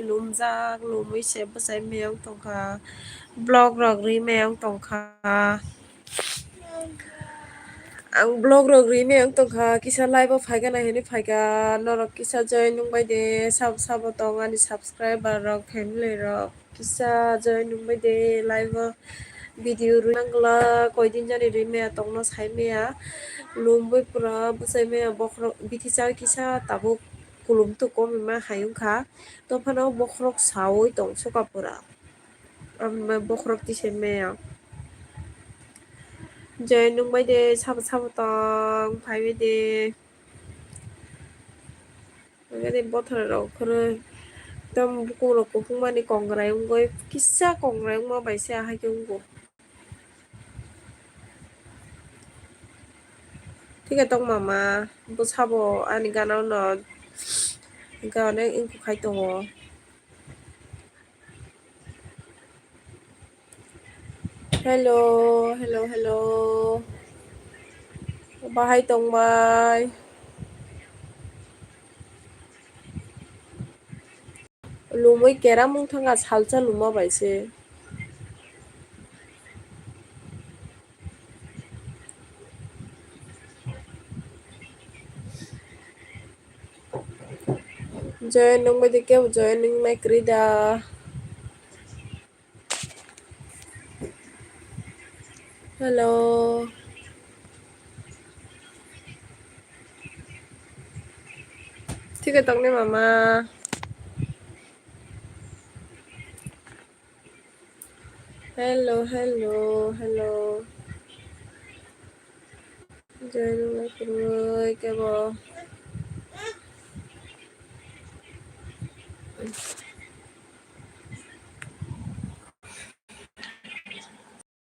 lumjak lumui se bwsai meyang tongkha blog rok ri meyang tongkha ang blog rok ri meyang tongkha kisa live o phaikha naihini phaikha norok kisa join nungbai de sabo tong ani subscriber rok family rok kisa join nungbai de live o video nangla koidin jani ri meya tongno sai meya lumbui pura bwsai meya bokhorok bithi kisa tabuk kulum tu komima hayungkha tongphano bokhorok saui tongsuka pura bokhorok tisai meya join nungbai de sabo tong phaibai de ngani bothor rok khoroi tom bukung rok kuphungmani kongrai ungoi kisa kongrai ungma bai se haikhe ungo thike tong mama bwsabo ani gana no hingke onek inkukhai tongo hello bahai tongbai lumui keram wngthangha salsa luma bai se join nungbai de kebo join nungnai kwrwida hello thike tongni mama hello join nungnai kwrwui kebo